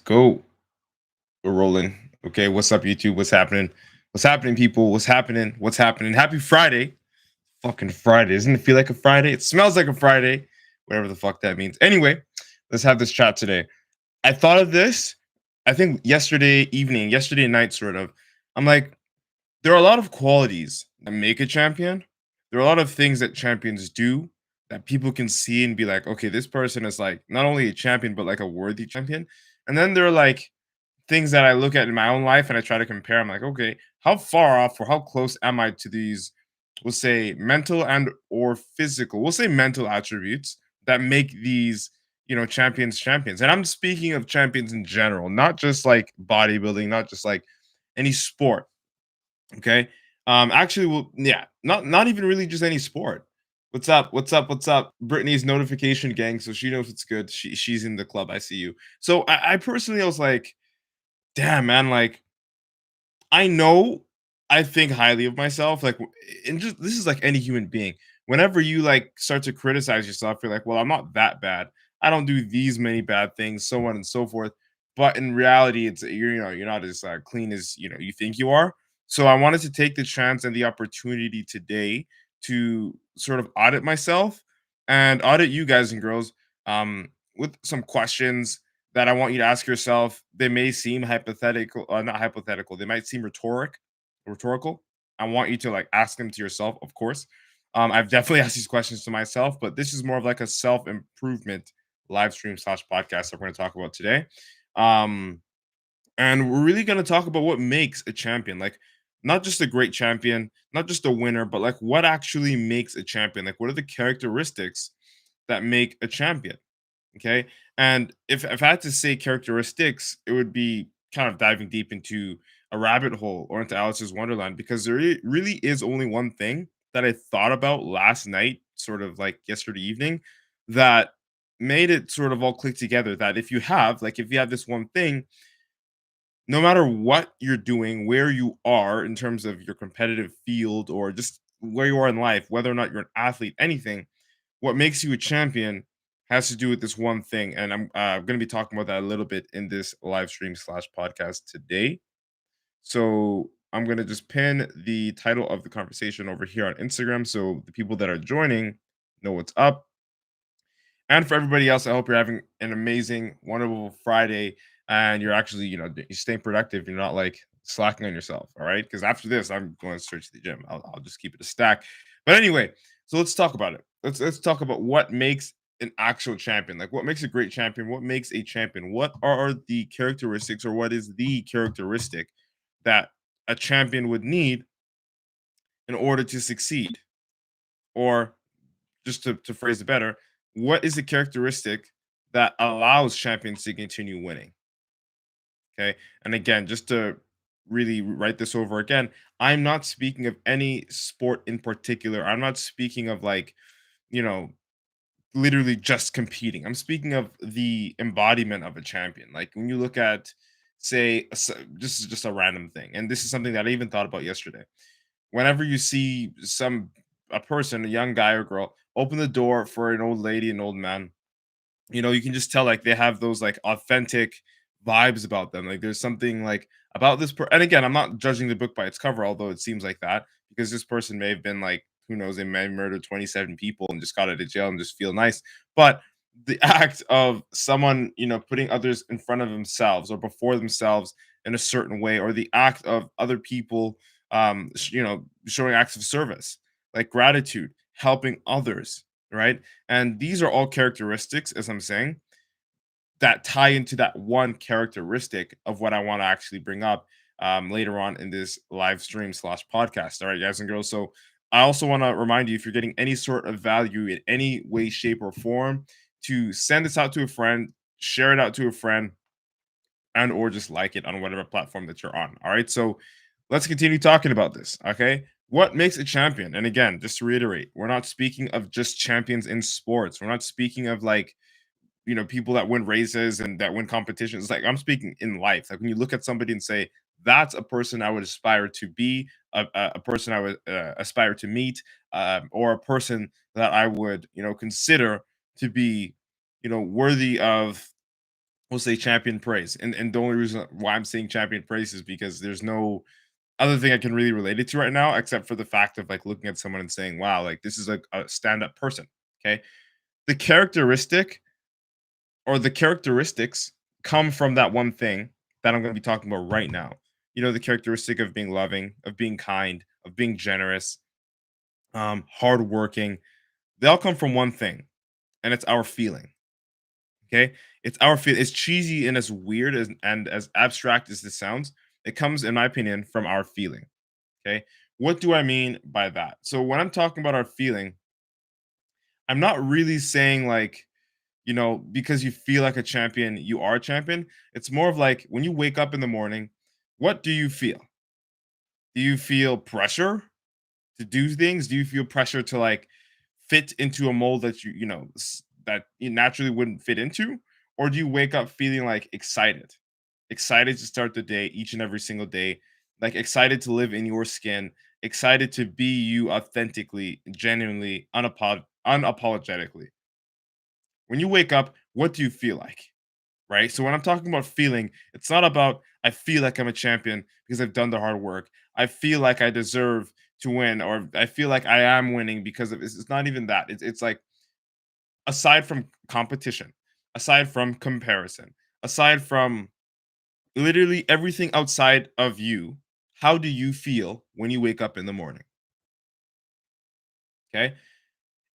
Go. We're rolling. Okay, what's up, YouTube? What's happening? What's happening, people? What's happening? What's happening? Happy Friday. Fucking Friday. Doesn't it feel like a Friday? It smells like a Friday. Whatever the fuck that means. Anyway, let's have this chat today. I thought of this, I think yesterday evening, yesterday night, sort of. I'm like, there are a lot of qualities that make a champion. There are a lot of things that champions do that people can see and be like, okay, this person is like not only a champion, but like a worthy champion. And then there are like things that I look at in my own life and I try to compare. I'm like, okay, how far off or how close am I to these, we'll say mental and or physical, we'll say mental attributes that make these, champions. And I'm speaking of champions in general, not just like bodybuilding, not just like any sport. Okay. Actually, well, yeah, not even really just any sport. What's up? What's up? What's up? Brittany's notification gang, so she knows it's good. She's in the club. I see you. So I personally, I was like, damn, man, like I know I think highly of myself. Like, and just this is like any human being. Whenever you like start to criticize yourself, you're like, well, I'm not that bad. I don't do these many bad things, so on and so forth. But in reality, it's you're not as clean as you think you are. So I wanted to take the chance and the opportunity today to sort of audit myself and audit you guys and girls with some questions that I want you to ask yourself. They may seem hypothetical, not hypothetical. They might seem rhetorical. I want you to like ask them to yourself, of course. I've definitely asked these questions to myself, but this is more of like a self improvement live stream slash podcast that we're going to talk about today. Um, and we're really going to talk about what makes a champion, like not just a great champion, not just a winner, but like what actually makes a champion. Like, what are the characteristics that make a champion? Okay. And if I had to say characteristics, it would be kind of diving deep into a rabbit hole or into Alice's Wonderland because there really is only one thing that I thought about last night, sort of like yesterday evening, that made it sort of all click together. That if you have this one thing, no matter what you're doing, where you are in terms of your competitive field or just where you are in life, whether or not you're an athlete, anything, what makes you a champion has to do with this one thing. And I'm going to be talking about that a little bit in this live stream slash podcast today. So I'm going to just pin the title of the conversation over here on Instagram so the people that are joining know what's up. And for everybody else, I hope you're having an amazing, wonderful Friday and you're actually, you're staying productive. You're not like slacking on yourself. All right. Because after this, I'm going straight to the gym. I'll just keep it a stack. But anyway, so let's talk about it. Let's talk about what makes an actual champion. Like what makes a great champion? What makes a champion? What are the characteristics or what is the characteristic that a champion would need in order to succeed? Or just to phrase it better, what is the characteristic that allows champions to continue winning? Okay. And again, just to really write this over again, I'm not speaking of any sport in particular. I'm not speaking of like, you know, literally just competing. I'm speaking of the embodiment of a champion. Like when you look at, say, this is just a random thing. And this is something that I even thought about yesterday. Whenever you see a person, a young guy or girl, open the door for an old lady, an old man, you can just tell like they have those like authentic vibes about them. Like there's something like about and again, I'm not judging the book by its cover, although it seems like that because this person may have been like, who knows, they may have murdered 27 people and just got out of jail and just feel nice. But the act of someone, putting others in front of themselves or before themselves in a certain way, or the act of other people, showing acts of service, like gratitude, helping others, right? And these are all characteristics, as I'm saying, that tie into that one characteristic of what I want to actually bring up later on in this live stream slash podcast. All right, guys and girls. So I also want to remind you, if you're getting any sort of value in any way, shape, or form, to send this out to a friend, share it out to a friend, and or just like it on whatever platform that you're on. All right. So let's continue talking about this. Okay. What makes a champion? And again, just to reiterate, we're not speaking of just champions in sports. We're not speaking of like, people that win races and that win competitions. Like I'm speaking in life. Like when you look at somebody and say, that's a person I would aspire to be, a person I would aspire to meet, or a person that I would, consider to be, worthy of we'll say champion praise. And the only reason why I'm saying champion praise is because there's no other thing I can really relate it to right now, except for the fact of like looking at someone and saying, wow, like this is a stand-up person. Okay. The characteristic or the characteristics come from that one thing that I'm going to be talking about right now. You know, the characteristic of being loving, of being kind, of being generous, hardworking. They all come from one thing, and it's our feeling. Okay, it's our feel. It's cheesy and as weird as and as abstract as this sounds. It comes, in my opinion, from our feeling. Okay, what do I mean by that? So when I'm talking about our feeling, I'm not really saying like, you know, because you feel like a champion, you are a champion. It's more of like when you wake up in the morning, what do you feel? Do you feel pressure to do things? Do you feel pressure to like fit into a mold that that you naturally wouldn't fit into? Or do you wake up feeling like excited? Excited to start the day each and every single day, like excited to live in your skin, excited to be you authentically, genuinely, unapologetically. When you wake up, what do you feel like? Right? So when I'm talking about feeling, it's not about I feel like I'm a champion because I've done the hard work. I feel like I deserve to win, or I feel like I am winning because of it's not even that. It's like aside from competition, aside from comparison, aside from literally everything outside of you, how do you feel when you wake up in the morning? Okay.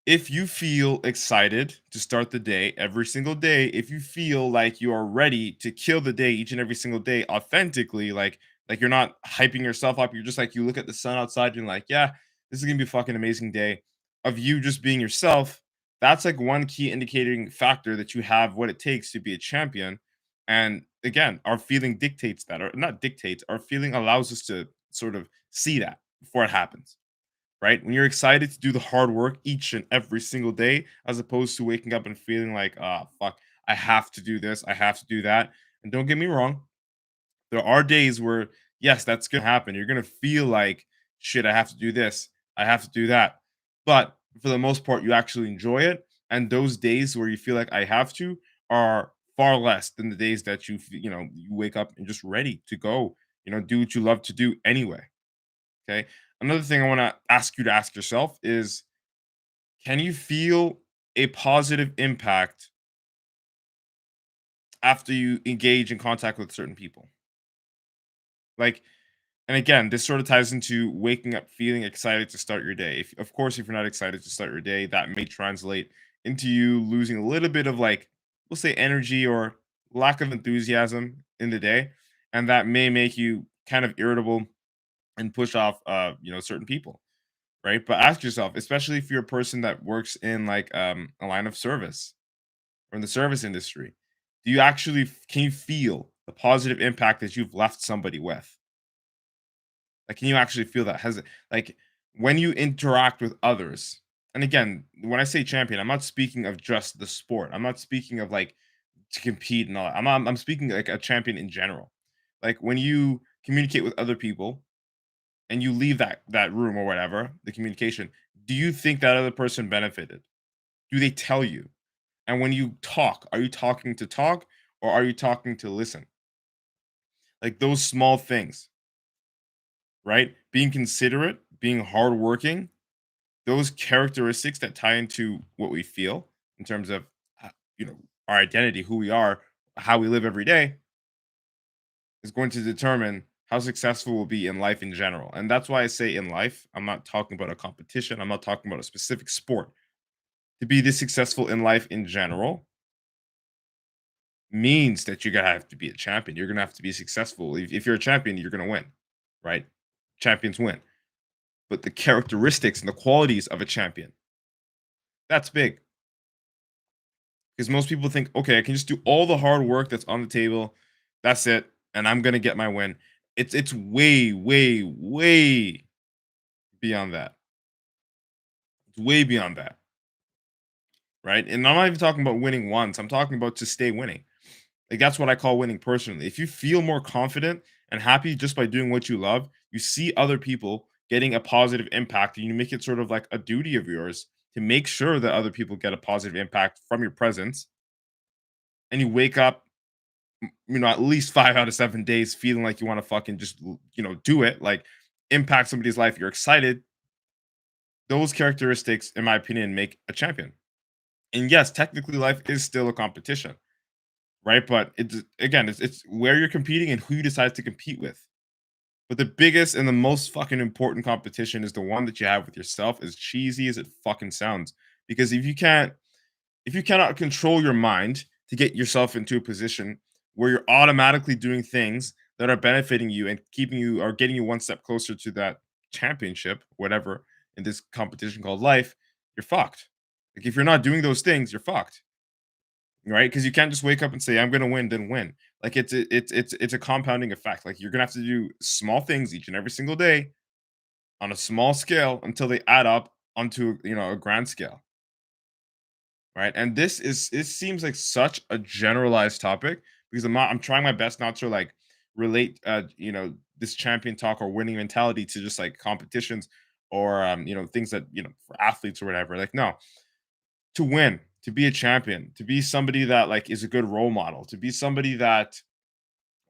If you feel excited to start the day every single day, if you feel like you are ready to kill the day each and every single day authentically, like you're not hyping yourself up, you're just like you look at the sun outside and you're like, yeah, this is gonna be a fucking amazing day of you just being yourself. That's like one key indicating factor that you have what it takes to be a champion. And again, our feeling dictates that, or not dictates, our feeling allows us to sort of see that before it happens, right? When you're excited to do the hard work each and every single day, as opposed to waking up and feeling like, ah, fuck, I have to do this, I have to do that. And don't get me wrong, there are days where, yes, that's gonna happen. You're gonna feel like, shit, I have to do this, I have to do that. But for the most part, you actually enjoy it. And those days where you feel like I have to are far less than the days that you wake up and just ready to go, do what you love to do anyway. Okay. Another thing I want to ask you to ask yourself is, can you feel a positive impact after you engage in contact with certain people? Like, and again, this sort of ties into waking up feeling excited to start your day. If, of course, if you're not excited to start your day, that may translate into you losing a little bit of like, we'll say energy or lack of enthusiasm in the day. And that may make you kind of irritable and push off, certain people, right? But ask yourself, especially if you're a person that works in like a line of service or in the service industry, do you actually can you feel the positive impact that you've left somebody with? Like, can you actually feel that? Has it like when you interact with others? And again, when I say champion, I'm not speaking of just the sport. I'm not speaking of like to compete and all that. I'm speaking like a champion in general. Like when you communicate with other people and you leave that room or whatever, the communication, do you think that other person benefited? Do they tell you? And when you talk, are you talking to talk or are you talking to listen? Like those small things, right? Being considerate, being hardworking, those characteristics that tie into what we feel in terms of, uh, you know, our identity, who we are, how we live every day is going to determine how successful we'll be in life in general. And that's why I say in life, I'm not talking about a competition. I'm not talking about a specific sport. To be this successful in life in general means that you're gonna have to be a champion. You're gonna have to be successful. If you're a champion, you're gonna win, right? Champions win. But the characteristics and the qualities of a champion, that's big. Because most people think, okay, I can just do all the hard work that's on the table. That's it, and I'm gonna get my win. It's way, way, way beyond that. It's way beyond that, right? And I'm not even talking about winning once. I'm talking about to stay winning. Like that's what I call winning personally. If you feel more confident and happy just by doing what you love, you see other people getting a positive impact, and you make it sort of like a duty of yours to make sure that other people get a positive impact from your presence. And you wake up at least 5 out of 7 days feeling like you want to fucking just, do it, like impact somebody's life. You're excited. Those characteristics, in my opinion, make a champion. And yes, technically, life is still a competition, right? But it's where you're competing and who you decide to compete with. But the biggest and the most fucking important competition is the one that you have with yourself, as cheesy as it fucking sounds. Because if you cannot control your mind to get yourself into a position where you're automatically doing things that are benefiting you and keeping you or getting you one step closer to that championship, whatever, in this competition called life, you're fucked. Like if you're not doing those things, you're fucked, right? Because you can't just wake up and say, "I'm gonna win," then win. Like it's a compounding effect. Like you're gonna have to do small things each and every single day on a small scale until they add up onto a grand scale, right? And it seems like such a generalized topic because I'm trying my best not to like relate this champion talk or winning mentality to just like competitions or things that for athletes or whatever. Like no, to win, to be a champion, to be somebody that like is a good role model, to be somebody that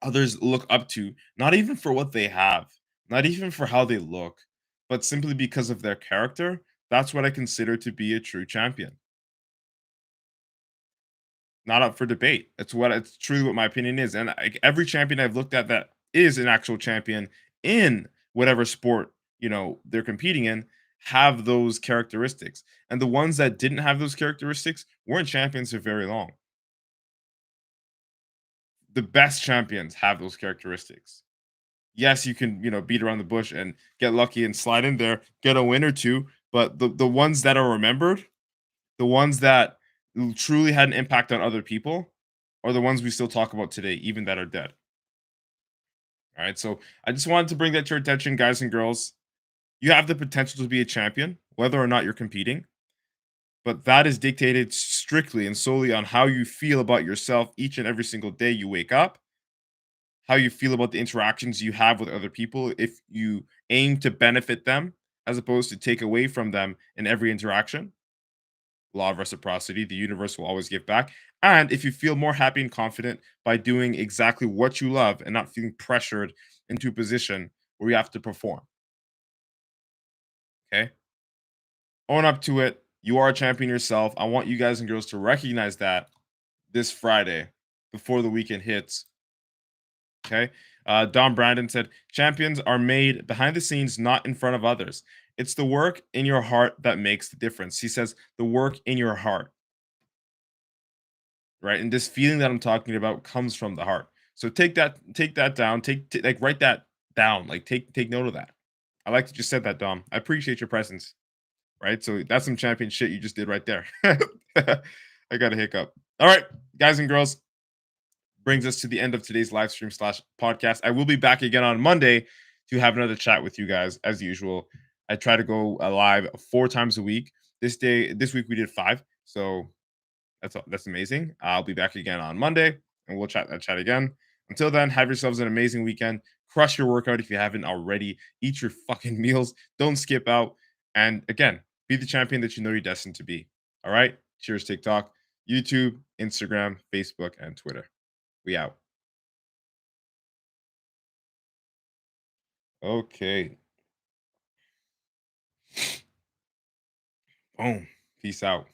others look up to, not even for what they have, not even for how they look, but simply because of their character. That's what I consider to be a true champion. Not up for debate. It's truly what my opinion is. And every champion I've looked at that is an actual champion in whatever sport, they're competing in, have those characteristics. And the ones that didn't have those characteristics weren't champions for very long. The best champions have those characteristics. Yes, you can, beat around the bush and get lucky and slide in there, get a win or two, but the ones that are remembered, the ones that truly had an impact on other people are the ones we still talk about today, even that are dead. All right. So I just wanted to bring that to your attention, guys and girls. You have the potential to be a champion, whether or not you're competing, but that is dictated strictly and solely on how you feel about yourself each and every single day you wake up, how you feel about the interactions you have with other people, if you aim to benefit them as opposed to take away from them in every interaction. Law of reciprocity, the universe will always give back. And if you feel more happy and confident by doing exactly what you love and not feeling pressured into a position where you have to perform. Okay. Own up to it. You are a champion yourself. I want you guys and girls to recognize that this Friday before the weekend hits. Okay. Don Brandon said, champions are made behind the scenes, not in front of others. It's the work in your heart that makes the difference. He says, the work in your heart. Right? And this feeling that I'm talking about comes from the heart. So take that down, like write that down, like take note of that. I like that you said that, Dom. I appreciate your presence. Right? So that's some champion shit you just did right there. I got a hiccup. All right, guys and girls, brings us to the end of today's live stream slash podcast. I will be back again on Monday to have another chat with you guys as usual. I try to go live 4 times a week. This week we did 5. So that's amazing. I'll be back again on Monday, and we'll chat again. Until then, have yourselves an amazing weekend. Crush your workout if you haven't already. Eat your fucking meals. Don't skip out. And again, be the champion that you know you're destined to be. All right. Cheers, TikTok, YouTube, Instagram, Facebook, and Twitter. We out. Okay. Boom. Peace out.